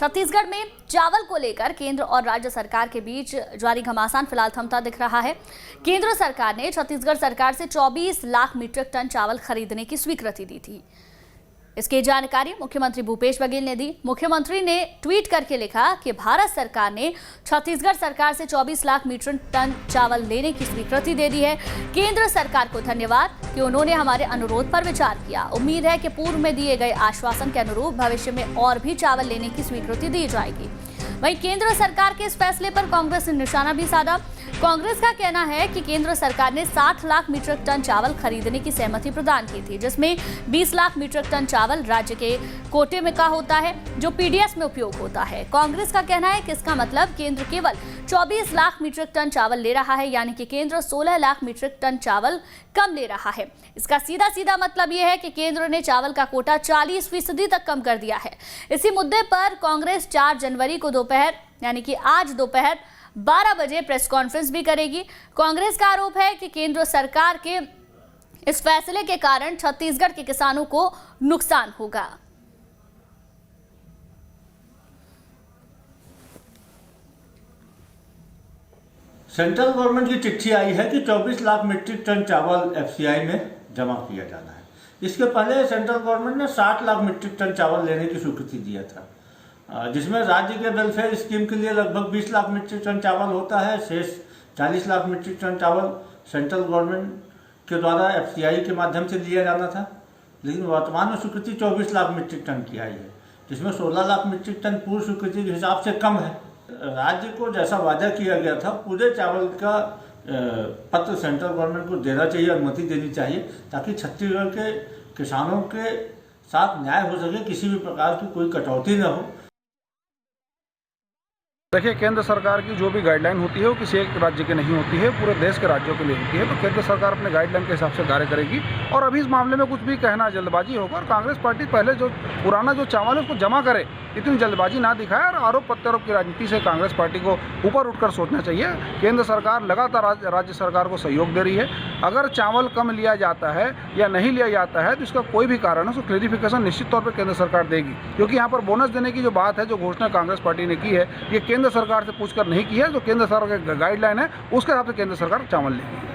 छत्तीसगढ़ में चावल को लेकर केंद्र और राज्य सरकार के बीच जारी घमासान फिलहाल थमता दिख रहा है। केंद्र सरकार ने छत्तीसगढ़ सरकार से 24 लाख मीट्रिक टन चावल खरीदने की स्वीकृति दी थी। इसकी जानकारी मुख्यमंत्री भूपेश बघेल ने दी। मुख्यमंत्री ने ट्वीट करके लिखा कि भारत सरकार ने छत्तीसगढ़ सरकार से 24 लाख मीट्रिक टन चावल लेने की स्वीकृति दे दी है। केंद्र सरकार को धन्यवाद कि उन्होंने हमारे अनुरोध पर विचार किया। उम्मीद है कि पूर्व में दिए गए आश्वासन के अनुरूप भविष्य में और भी चावल लेने की स्वीकृति दी जाएगी। वहीं केंद्र सरकार के इस फैसले पर कांग्रेस ने निशाना भी साधा। कांग्रेस का कहना है कि केंद्र सरकार ने 60 लाख मीट्रिक टन चावल खरीदने की सहमति प्रदान की थी, जिसमें 20 लाख मीट्रिक टन चावल राज्य के कोटे में का होता है, जो पीडीएस में उपयोग होता है। कांग्रेस का कहना है कि इसका मतलब केंद्र केवल 24 लाख मीट्रिक टन चावल ले रहा है, यानी कि केंद्र 16 लाख मीट्रिक टन चावल कम ले रहा है। इसका सीधा सीधा मतलब यह है कि केंद्र ने चावल का कोटा 40% तक कम कर दिया है। इसी मुद्दे पर कांग्रेस 4 जनवरी को दोपहर यानी कि आज दोपहर 12 बजे प्रेस कॉन्फ्रेंस भी करेगी। कांग्रेस का आरोप है कि केंद्र सरकार के इस फैसले के कारण छत्तीसगढ़ के किसानों को नुकसान होगा। सेंट्रल गवर्नमेंट की चिट्ठी आई है कि 24 लाख मीट्रिक टन चावल एफसीआई में जमा किया जाना है। इसके पहले सेंट्रल गवर्नमेंट ने 60 लाख मीट्रिक टन चावल लेने की स्वीकृति दिया था, जिसमें राज्य के वेलफेयर स्कीम के लिए लगभग 20 लाख मीट्रिक टन चावल होता है। शेष 40 लाख मीट्रिक टन चावल सेंट्रल गवर्नमेंट के द्वारा एफसीआई के माध्यम से लिया जाना था। लेकिन वर्तमान में स्वीकृति 24 लाख मीट्रिक टन की आई है, जिसमें 16 लाख मीट्रिक टन पूर्व स्वीकृति के हिसाब से कम है। राज्य को जैसा वादा किया गया था, पूरे चावल का पत्र सेंट्रल गवर्नमेंट को देना चाहिए, अनुमति देनी चाहिए, ताकि छत्तीसगढ़ के किसानों के साथ न्याय हो सके, किसी भी प्रकार की कोई कटौती न हो। देखिए, केंद्र सरकार की जो भी गाइडलाइन होती है वो किसी एक राज्य की नहीं होती है, पूरे देश के राज्यों के लिए होती है। तो केंद्र सरकार अपने गाइडलाइन के हिसाब से कार्य करेगी और अभी इस मामले में कुछ भी कहना जल्दबाजी होगा। और कांग्रेस पार्टी पहले जो पुराना जो चावल है उसको जमा करे, इतनी जल्दबाजी ना दिखाए और आरोप प्रत्यारोप की राजनीति से कांग्रेस पार्टी को ऊपर उठकर सोचना चाहिए। केंद्र सरकार लगातार राज्य सरकार को सहयोग दे रही है। अगर चावल कम लिया जाता है या नहीं लिया जाता है तो इसका कोई भी कारण है, उसको क्लैरिफिकेशन निश्चित तौर पर केंद्र सरकार देगी। क्योंकि यहाँ पर बोनस देने की जो बात है, जो घोषणा कांग्रेस पार्टी ने की है, ये केंद्र सरकार से पूछकर नहीं की है। जो केंद्र सरकार की गाइडलाइन है उसके हिसाब से केंद्र सरकार चावल लेगी।